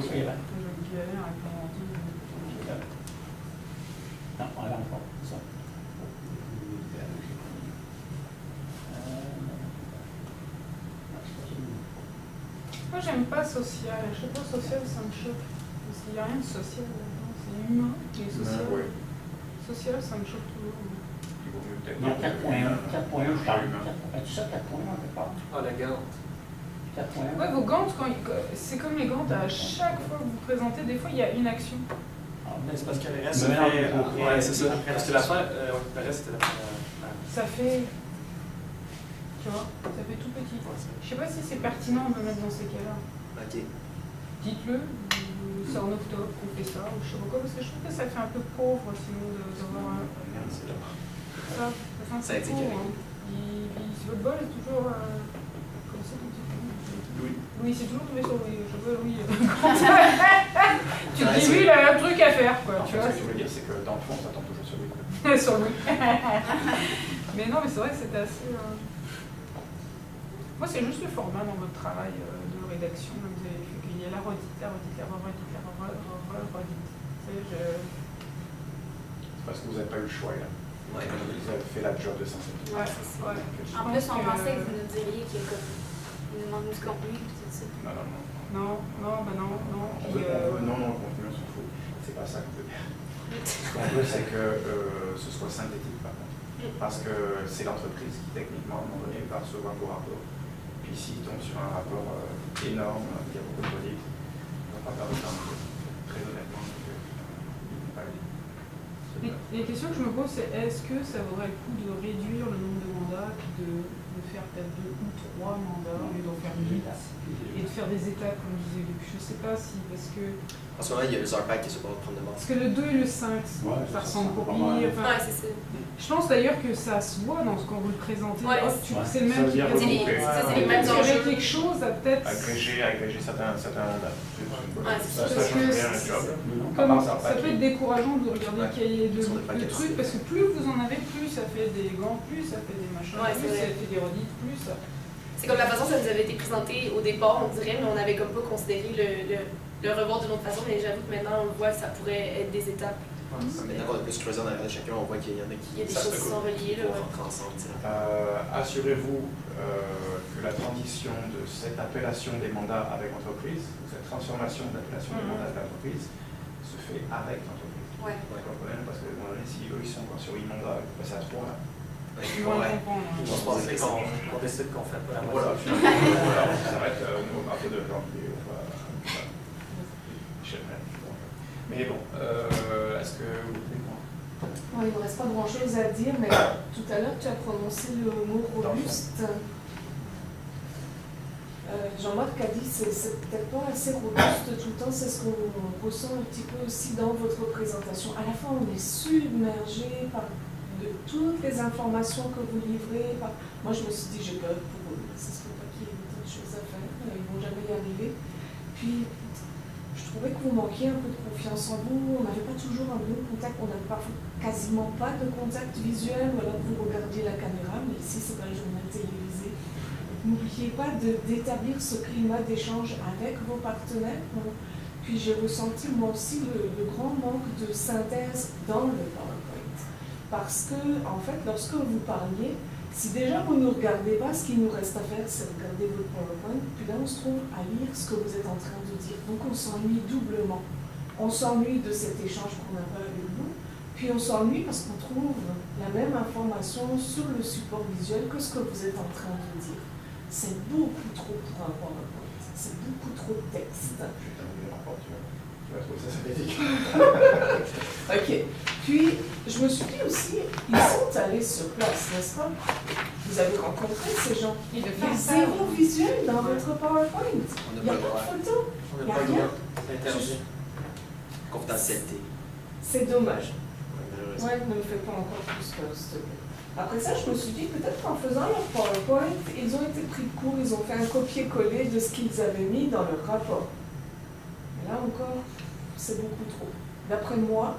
scrivere. No, magari un po'. Moi, j'aime pas social. Je sais pas, social, ça me choque. Parce qu'il n'y a rien de social là-dedans. C'est humain, mais social. Social, ça me choque toujours. Il y a 4.1, je parle. As-tu ça, 4.1 quelque part? Ah, la garde. 4.1. Ouais, vos gantes, c'est comme les gantes, à chaque fois que vous présentez, des fois, il y a une action. Mais c'est parce que le reste, ouais, c'est ça. Parce que l'affaire, le reste, c'était la. Ça fait. Tu vois, ça fait tout petit. Je sais pas si c'est pertinent de me mettre dans ces cas-là. Ok. Dites-le, c'est en octobre qu'on fait ça, ou je sais pas quoi, parce que je trouve que ça fait un peu pauvre sinon d'avoir ça. Ça a été carré. Votre bol est toujours. Comme ça, ton petit peu. Louis. Oui, c'est toujours tombé sur Louis. Je veux Louis. Tu te dis, lui, il a un truc à faire, quoi. Tu vois. Ce que je voulais dire, c'est que dans le fond, ça tombe toujours sur Louis. Sur Louis. Mais non, mais c'est vrai que c'était assez. Moi, c'est juste le format dans votre travail de rédaction. Vous avez fait qu'il y a la redite. C'est parce que vous n'avez pas eu le choix, là. Ouais. Vous avez fait la job de sensibilité. Ouais, c'est ça. En plus, on pensait que vous nous diriez qu'il y a comme une demande du contenu, tout ça. Non. Non. Non, le contenu, on s'en fout. C'est pas ça qu'on veut dire. Ce qu'on veut, c'est que ce soit synthétique, par contre. Parce que c'est l'entreprise qui, techniquement, à un moment donné, va recevoir vos rapports. Puis s'il tombe sur un rapport énorme, il y a beaucoup de reliques, on va pas perdre de temps. Très honnêtement, il ne vont pas aider. Les questions que je me pose, c'est est-ce que ça vaudrait le coup de réduire le nombre de mandats, puis de faire peut-être 2 ou 3 mandats, au lieu d'en faire 8, et de faire des étapes, comme je disais Luc. Je ne sais pas si, parce que... En ce moment, il y a le Zarpac qui est sur le prendre de bord. Parce que le 2 et le 5, ça ressemble beaucoup. Enfin, Ouais, c'est ça. je pense d'ailleurs que ça se voit dans ce qu'on vous le présentez. Ouais. C'est le même qui présente. C'est les mêmes Il y enjeux. avait quelque chose à peut-être... Agréger certains mandats. Ouais, c'est Ça change rien le job. Comme ça peut être décourageant de regarder le cahier de trucs, parce que plus vous en avez, plus ça fait des gants, plus ça fait des machins, plus ça fait des redites, plus ça... C'est comme la façon dont ça nous avait été présenté au départ, on dirait, mais on avait comme pas considéré le revoir d'une autre façon, mais j'avoue que maintenant on le voit, ça pourrait être des étapes. Maintenant qu'on a plus creusé en arrière de chacun, on voit qu'il y en a qui... Il y a des choses qui sont reliées, là. rentrer ensemble. Assurez-vous que la transition de cette appellation des mandats avec entreprise, cette transformation d'appellation des mandats avec l'entreprise, se fait avec l'entreprise. Ouais. D'accord, parce que à un moment donné, si eux ils sont encore sur 8 mandats, ils passent à 3 là. Ils vont le comprendre. On décide qu'on fait pas la Voilà, moitié. finalement, ça va être à peu de janvier, mais bon, est-ce que vous voulez quoi? Il ne me reste pas grand-chose à dire, mais tout à l'heure, tu as prononcé le mot robuste. Jean-Marc a dit que c'est peut-être pas assez robuste tout le temps, c'est ce qu'on ressent un petit peu aussi dans votre présentation. À la fois, on est submergé par de toutes les informations que vous livrez. Moi, je me suis dit, j'ai peur pour eux. C'est ce papier, il y a d'autres choses à faire, ils ne vont jamais y arriver. Puis, je trouvais que vous manquiez un peu de confiance en vous. On n'avait pas toujours un bon contact, on n'avait quasiment pas de contact visuel, ou alors vous regardiez la caméra, mais ici, c'est pas le journal télévisé. N'oubliez pas d'établir ce climat d'échange avec vos partenaires. Puis j'ai ressenti moi aussi le grand manque de synthèse dans le PowerPoint. Parce que, en fait, lorsque vous parliez, si déjà vous ne regardez pas, ce qu'il nous reste à faire, c'est regarder votre PowerPoint, puis là on se trouve à lire ce que vous êtes en train de dire. Donc on s'ennuie doublement. On s'ennuie de cet échange qu'on n'a pas avec vous, puis on s'ennuie parce qu'on trouve la même information sur le support visuel que ce que vous êtes en train de dire. C'est beaucoup trop pour un PowerPoint. C'est beaucoup trop de texte. Je vais terminer le rapport, tu vas trouver ça sympathique. Ok. Puis, je me suis dit aussi, ils sont allés sur place, n'est-ce pas? Vous avez rencontré ces gens. Il y a zéro visuel dans votre PowerPoint. Il n'y a pas de photo. On Il n'a n'y a pas le rien. droit. C'est interdit. Confidentialité. C'est dommage. Malheureusement. Ouais, ne me fais pas encore plus peur, s'il te plaît. Après ça, je me suis dit, peut-être qu'en faisant leur PowerPoint, ils ont été pris de court, ils ont fait un copier-coller de ce qu'ils avaient mis dans leur rapport. Mais là encore, c'est beaucoup trop. D'après moi,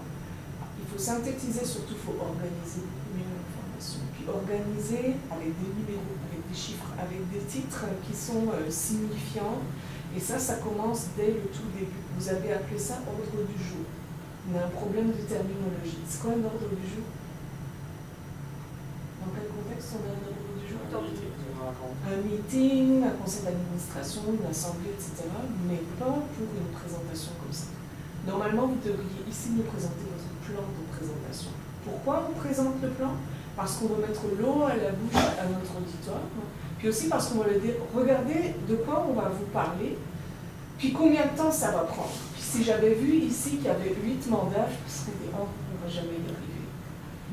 il faut synthétiser, surtout il faut organiser mieux l'information. Puis organiser avec des numéros, avec des chiffres, avec des titres qui sont signifiants Et ça commence dès le tout début. Vous avez appelé ça ordre du jour. On a un problème de terminologie. C'est quoi un ordre du jour? Dans quel contexte on a un ordre du jour? Un meeting, un conseil d'administration, une assemblée, etc. Mais pas pour une présentation comme ça. Normalement, vous devriez ici nous présenter votre plan de présentation. Pourquoi on présente le plan? Parce qu'on veut mettre l'eau à la bouche à notre auditoire. Puis aussi parce qu'on va leur dire, regardez de quoi on va vous parler, puis combien de temps ça va prendre. Puis si j'avais vu ici qu'il y avait 8 mandats, je me serais dit, oh, on ne va jamais y arriver.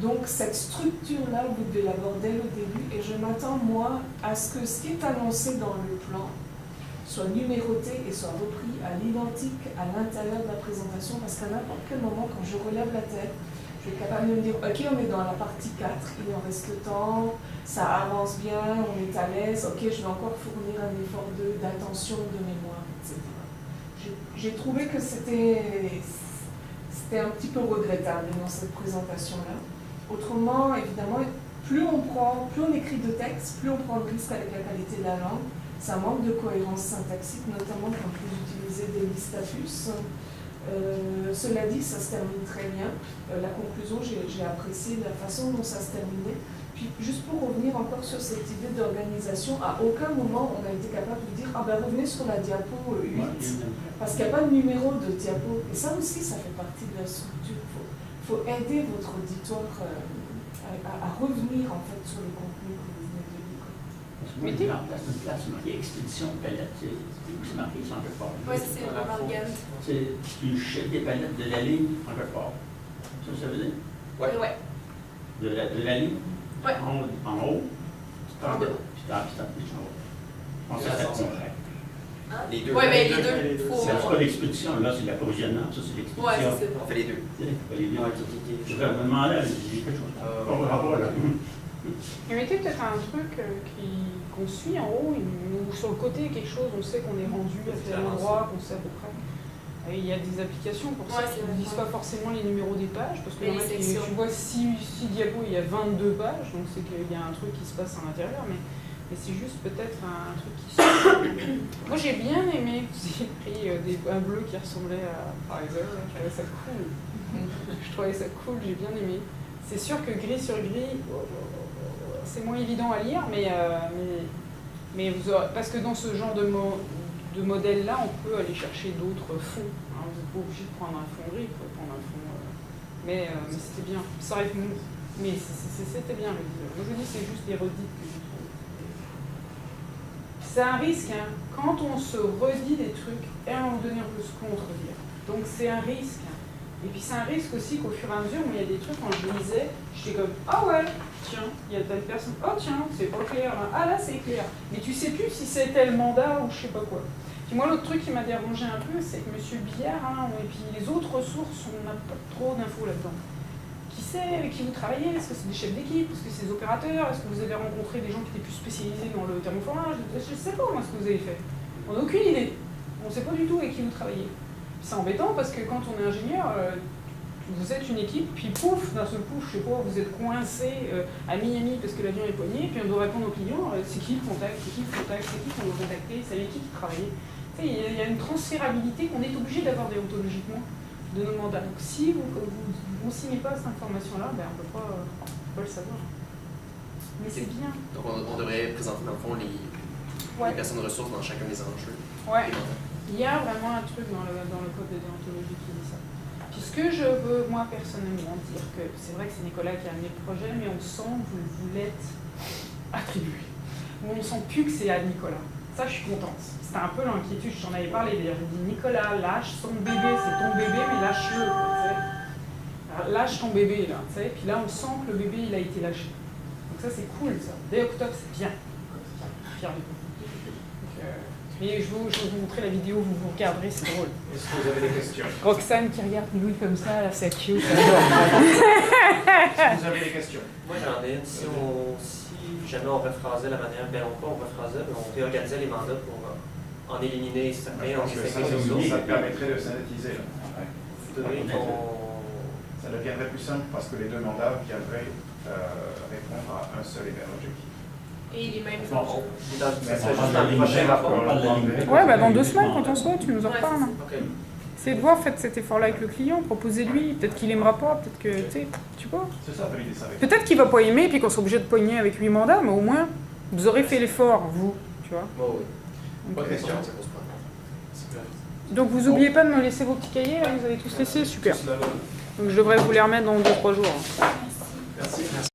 Donc cette structure-là, vous devez l'avoir dès le début, et je m'attends, moi, à ce que ce qui est annoncé dans le plan soit numéroté et soit repris à l'identique à l'intérieur de la présentation, parce qu'à n'importe quel moment, quand je relève la tête, je vais être capable de me dire, ok, on est dans la partie 4, il en reste le temps, ça avance bien, on est à l'aise, ok, je vais encore fournir un effort d'attention, de mémoire, etc. J'ai trouvé que c'était un petit peu regrettable dans cette présentation-là. Autrement, évidemment, plus on écrit de texte, plus on prend de risque avec la qualité de la langue. Ça manque de cohérence syntaxique, notamment quand vous utilisez des listes à puces. Cela dit, ça se termine très bien. La conclusion, j'ai apprécié la façon dont ça se terminait. Puis, juste pour revenir encore sur cette idée d'organisation, à aucun moment on a été capable de dire « Ah ben revenez sur la diapo 8 », parce qu'il n'y a pas de numéro de diapo. Et ça aussi, ça fait partie de la structure. Il faut aider votre auditoire à revenir en fait sur le contenu que vous venez de lire. Parce que moi, j'ai en place une place marquée expédition palette, c'est marqué sans quelque part. Oui, c'est Morgan. Tu jettes des palettes de la ligne en quelque part. Ça veut dire? Oui. De la ligne? Ouais. En haut, puis en bas, puis en haut. Je pense que ça fait concret. Les deux. Oui, mais les deux. C'est pas l'expédition, là, c'est l'approvisionnement, ça, c'est l'expédition. Oui, c'est ça. On fait les deux. Les deux. Je vais me demander, j'ai quelque chose. Et mettez peut-être un truc qu'on suit en haut, ou sur le côté, quelque chose, on sait qu'on est rendu à tel endroit, qu'on sait à peu près. Et il y a des applications pour ça qui ne disent pas forcément les numéros des pages, parce que tu vois 6 diapos, il y a 22 pages, donc c'est qu'il y a un truc qui se passe à l'intérieur, mais c'est juste peut-être un truc qui se... Moi j'ai bien aimé, j'ai pris un bleu qui ressemblait à Pfizer, je trouvais ça cool. J'ai bien aimé. C'est sûr que gris sur gris, c'est moins évident à lire, mais vous aurez, parce que dans ce genre de modèle-là, on peut aller chercher d'autres fonds. Hein, vous n'êtes pas obligé de prendre un fond gris, vous pouvez prendre un fond... mais c'était bien. Ça arrive, mais c'était bien le visuel. Moi je dis c'est juste les redites que je trouve. C'est un risque, hein. Quand on se redit des trucs, et à un moment donné on peut se contredire. Donc c'est un risque. Hein. Et puis c'est un risque aussi qu'au fur et à mesure, il y a des trucs, quand je lisais, j'étais comme « Ah ouais, tiens, il y a telle personne, oh tiens, c'est pas clair, ah là c'est clair. » Mais tu sais plus si c'est tel mandat ou je sais pas quoi. Puis moi, l'autre truc qui m'a dérangé un peu, c'est que M. Billard, hein, et puis les autres ressources, on n'a pas trop d'infos là-dedans. Qui sait avec qui vous travaillez? Est-ce que c'est des chefs d'équipe? Est-ce que c'est des opérateurs? Est-ce que vous avez rencontré des gens qui étaient plus spécialisés dans le thermoforage? Je ne sais pas moi ce que vous avez fait. On n'a aucune idée. On ne sait pas du tout avec qui vous travaillez. C'est embêtant parce que quand on est ingénieur, vous êtes une équipe, puis pouf, d'un seul coup, je sais pas, vous êtes coincé à Miami parce que l'avion est poigné, puis on doit répondre aux clients, c'est qui le contact, c'est qui le contact, c'est qui qu'on doit contacter, c'est avec qui travaillait. Il y a une transférabilité qu'on est obligé d'avoir déontologiquement de nos mandats. Donc si vous ne signez pas cette information-là, ben, on ne peut pas le savoir. Mais c'est bien. Donc on devrait présenter dans le fond les personnes ressources dans chacun des enjeux. Ouais. Il y a vraiment un truc dans le code de déontologie qui dit ça. Puis ce que je veux, moi, personnellement, dire que c'est vrai que c'est Nicolas qui a amené le projet, mais on sent que vous l'êtes attribué. On ne sent plus que c'est à Nicolas. Ça, je suis contente. C'était un peu l'inquiétude, j'en avais parlé d'ailleurs. J'ai dit, Nicolas, lâche son bébé, c'est ton bébé, mais lâche-le. Lâche ton bébé, là. Puis là, on sent que le bébé, il a été lâché. Donc ça, c'est cool, ça. Dès octobre, c'est bien. Fier de vous. Mais je vais vous montrer la vidéo, vous regarderez, c'est drôle. Est-ce que vous avez des questions? Roxane qui regarde Louis comme ça, là, c'est cute. Est-ce que vous avez des questions? Moi j'en ai une. Si jamais on rephrasait la manière, on rephrasait, mais on réorganisait les mandats pour en éliminer certains, en distinguer les autres. Ça permettrait de synthétiser. Là. Vous donnez Ça deviendrait plus simple parce que les deux mandats viendraient répondre à un seul et même objectif. Et les mêmes Bon, enjeux. C'est dans- Mais c'est on juste parle dans de le prochain l'image, rapport. on parle de l'image. Ouais, bah dans 2 semaines, quand on soit, tu nous en Ouais, reparles. c'est ça. Ok. C'est de voir, faites cet effort-là avec le client, proposez-lui, peut-être qu'il aimera pas, peut-être que, tu vois. C'est ça, valider ça avec. Peut-être qu'il va pas aimer, puis qu'on sera obligé de pogner avec 8 mandats, mais au moins, vous aurez fait l'effort, vous, tu vois. Bon, oui. Donc, Bonne question. Ça pose pas. Super. donc vous oubliez pas de me laisser vos petits cahiers, là, vous avez tous laissé, super. Tous là, là. Donc je devrais vous les remettre dans 2-3 jours. Merci. Merci.